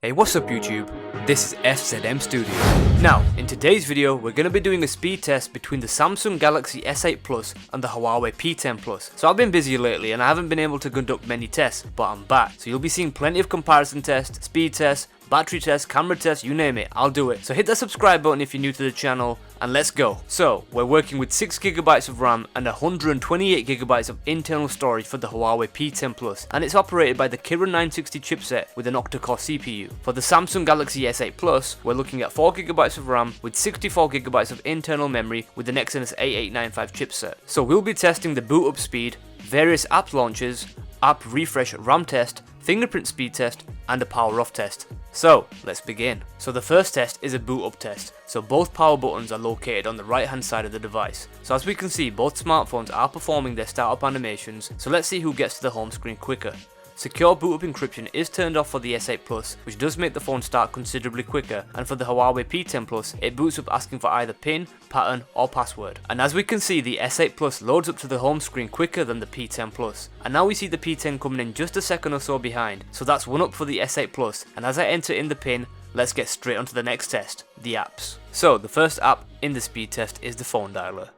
Hey, what's up YouTube? This is FZM Studio. Now, in today's video, we're going to be doing a speed test between the Samsung Galaxy S8 Plus and the Huawei P10 Plus. So I've been busy lately and I haven't been able to conduct many tests, but I'm back. So you'll be seeing plenty of comparison tests, speed tests, battery tests, camera tests, you name it, I'll do it. So hit that subscribe button if you're new to the channel and let's go. So we're working with 6GB of RAM and 128GB of internal storage for the Huawei P10 Plus, and it's operated by the Kirin 960 chipset with an octa-core CPU. For the Samsung Galaxy S8 Plus, we're looking at 4GB of RAM with 64GB of internal memory with an exynos 8895 chipset. So we'll be testing the boot up speed, various app launches, app refresh RAM test, fingerprint speed test, and a power off test. So let's begin. So the first test is a boot up test. So both power buttons are located on the right hand side of the device. So as we can see, both smartphones are performing their startup animations. So let's see who gets to the home screen quicker. Secure boot up encryption is turned off for the S8 Plus, which does make the phone start considerably quicker, and for the Huawei P10 Plus, it boots up asking for either PIN, pattern or password. And as we can see, the S8 Plus loads up to the home screen quicker than the P10 Plus. And now we see the P10 coming in just a second or so behind, so that's one up for the S8 Plus, and as I enter in the PIN, let's get straight onto the next test, the apps. So the first app in the speed test is the phone dialer,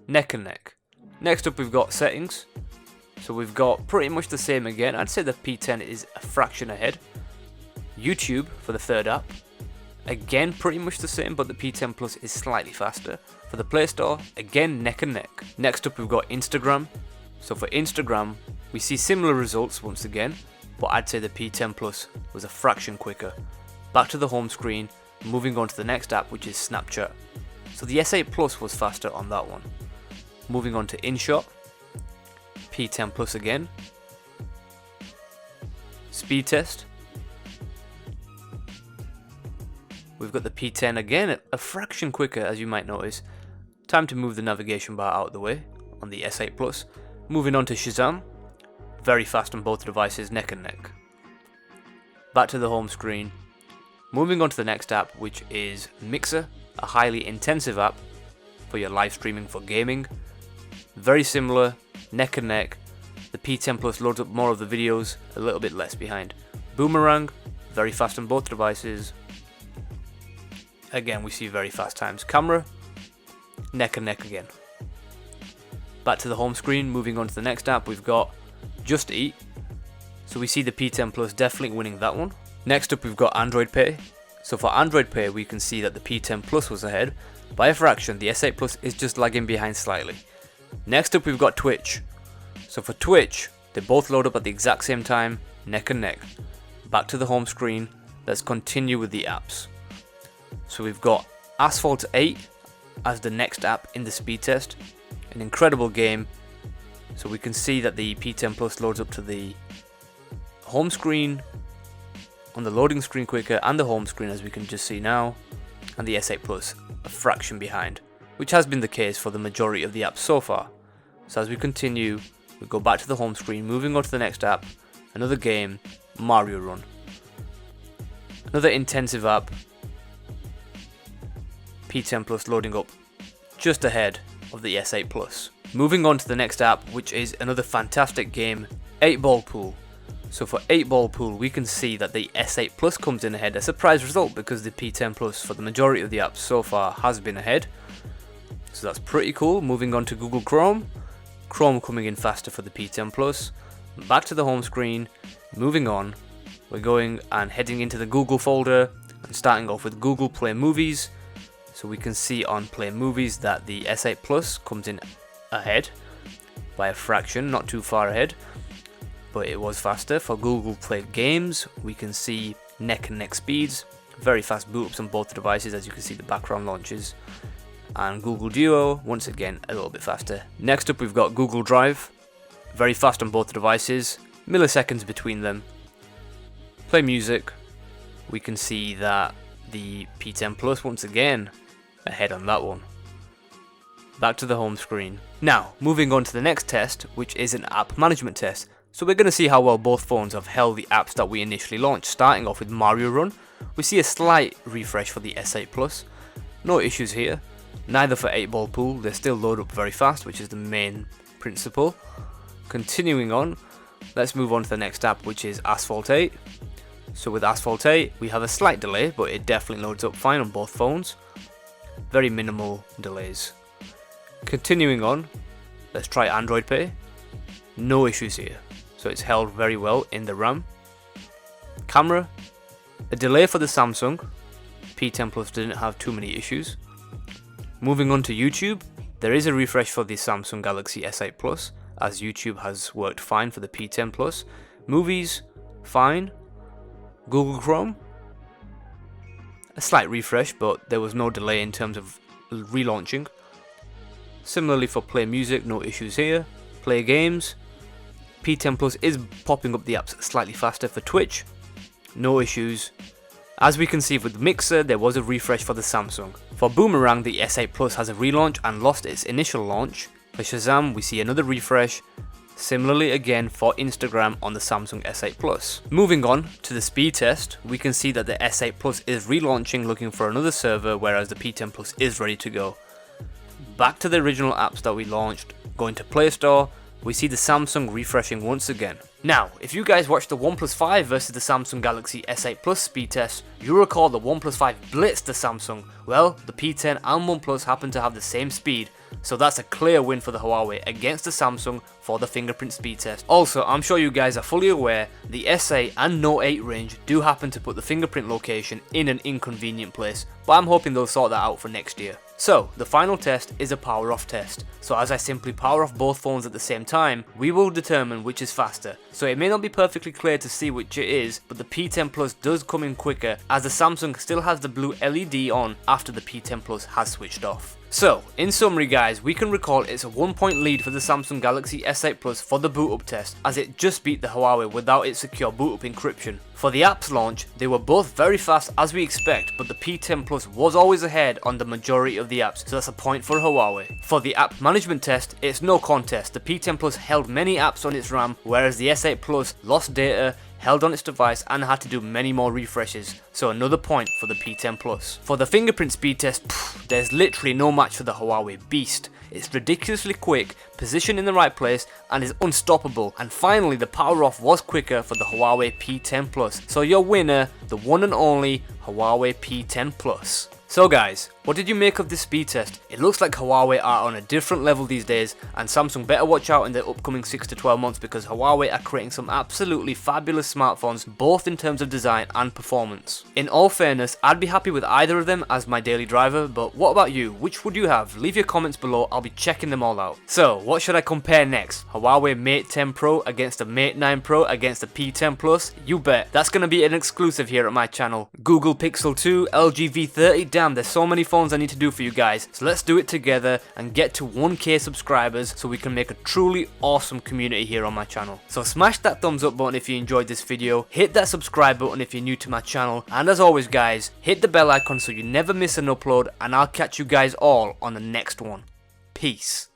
neck and neck. Next up we've got settings. So we've got pretty much the same again. I'd say the P10 is a fraction ahead. YouTube for the third app. Again, pretty much the same, but the P10 Plus is slightly faster. For the Play Store, again neck and neck. Next up we've got Instagram. So for Instagram, we see similar results once again, but I'd say the P10 Plus was a fraction quicker. Back to the home screen, moving on to the next app, which is Snapchat. So the S8 Plus was faster on that one. Moving on to InShot. P10 Plus again. Speed test. We've got the P10 again, a fraction quicker as you might notice. Time to move the navigation bar out of the way on the S8 Plus. Moving on to Shazam. Very fast on both devices, neck and neck. Back to the home screen. Moving on to the next app, which is Mixer, a highly intensive app for your live streaming for gaming. Very similar, neck and neck. The P10 Plus loads up more of the videos, a little bit less behind. Boomerang, very fast on both devices. Again, we see very fast times. Camera, neck and neck again. Back to the home screen, moving on to the next app, we've got Just Eat. So we see the P10 Plus definitely winning that one. Next up we've got Android Pay. So for Android Pay we can see that the P10 Plus was ahead. By a fraction, the S8 Plus is just lagging behind slightly. Next up we've got Twitch. So for Twitch, they both load up at the exact same time, neck and neck. Back to the home screen, let's continue with the apps. So we've got Asphalt 8 as the next app in the speed test. An incredible game. So we can see that the P10 Plus loads up to the home screen, on the loading screen quicker, and the home screen as we can just see now. And the S8 Plus a fraction behind, which has been the case for the majority of the apps so far. So as we continue, we go back to the home screen, moving on to the next app, another game, Mario Run. Another intensive app, P10 Plus loading up just ahead of the S8 Plus. Moving on to the next app, which is another fantastic game, 8-Ball Pool. So for 8-Ball Pool, we can see that the S8 Plus comes in ahead, a surprise result because the P10 Plus for the majority of the apps so far has been ahead. So that's pretty cool. Moving on to Google Chrome. Chrome coming in faster for the P10 Plus. Back to the home screen. Moving on. We're going and heading into the Google folder and starting off with Google Play Movies. So we can see on Play Movies that the S8 Plus comes in ahead by a fraction, not too far ahead, but it was faster. For Google Play Games, we can see neck and neck speeds. Very fast boot ups on both devices, as you can see the background launches. And Google Duo, once again, a little bit faster. Next up we've got Google Drive, very fast on both devices, milliseconds between them. Play Music, we can see that the P10 Plus once again ahead on that one. Back to the home screen. Now, moving on to the next test, which is an app management test. So we're going to see how well both phones have held the apps that we initially launched. Starting off with Mario Run, we see a slight refresh for the S8 Plus. No issues here. Neither for 8-Ball Pool, they still load up very fast, which is the main principle. Continuing on, let's move on to the next app, which is Asphalt 8. So with Asphalt 8, we have a slight delay, but it definitely loads up fine on both phones. Very minimal delays. Continuing on, let's try Android Pay. No issues here, so it's held very well in the RAM. Camera, a delay for the Samsung. P10 Plus didn't have too many issues. Moving on to YouTube, there is a refresh for the Samsung Galaxy S8 Plus, as YouTube has worked fine for the P10 Plus. Movies, fine. Google Chrome, a slight refresh, but there was no delay in terms of relaunching. Similarly for Play Music, no issues here. Play Games, P10 Plus is popping up the apps slightly faster for Twitch, no issues. As we can see with Mixer, there was a refresh for the Samsung. For Boomerang, the S8 Plus has a relaunch and lost its initial launch. For Shazam, we see another refresh. Similarly again for Instagram on the Samsung S8 Plus. Moving on to the speed test, we can see that the S8 Plus is relaunching looking for another server, whereas the P10 Plus is ready to go. Back to the original apps that we launched, going to Play Store, we see the Samsung refreshing once again. Now, if you guys watched the OnePlus 5 versus the Samsung Galaxy S8 Plus speed test, you recall the OnePlus 5 blitzed the Samsung. Well, the P10 and OnePlus happen to have the same speed, so that's a clear win for the Huawei against the Samsung for the fingerprint speed test. Also, I'm sure you guys are fully aware, the S8 and Note 8 range do happen to put the fingerprint location in an inconvenient place, but I'm hoping they'll sort that out for next year. So, the final test is a power off test. So as I simply power off both phones at the same time, we will determine which is faster. So it may not be perfectly clear to see which it is, but the P10 Plus does come in quicker, as the Samsung still has the blue LED on after the P10 Plus has switched off. So, in summary guys, we can recall it's a 1-point lead for the Samsung Galaxy S8 Plus for the boot up test, as it just beat the Huawei without its secure boot up encryption. For the apps launch, they were both very fast as we expect, but the P10 Plus was always ahead on the majority of the apps, so that's a point for Huawei. For the app management test, it's no contest. The P10 Plus held many apps on its RAM, whereas the S8 Plus lost data, held on its device and had to do many more refreshes, so another point for the P10 Plus. For the fingerprint speed test, there's literally no match for the Huawei beast. It's ridiculously quick, positioned in the right place, and is unstoppable. And finally, the power off was quicker for the Huawei P10 Plus. So your winner, the one and only Huawei P10 Plus. So guys, what did you make of this speed test? It looks like Huawei are on a different level these days, and Samsung better watch out in the upcoming 6 to 12 months, because Huawei are creating some absolutely fabulous smartphones, both in terms of design and performance. In all fairness, I'd be happy with either of them as my daily driver, but what about you? Which would you have? Leave your comments below, I'll be checking them all out. So, what should I compare next? Huawei Mate 10 Pro against the Mate 9 Pro against the P10 Plus? You bet. That's gonna be an exclusive here at my channel. Google Pixel 2, LG V30, damn, there's so many phones I need to do for you guys. So let's do it together and get to 1K subscribers so we can make a truly awesome community here on my channel. So smash that thumbs up button if you enjoyed this video, hit that subscribe button if you're new to my channel, and as always guys, hit the bell icon so you never miss an upload, and I'll catch you guys all on the next one. Peace.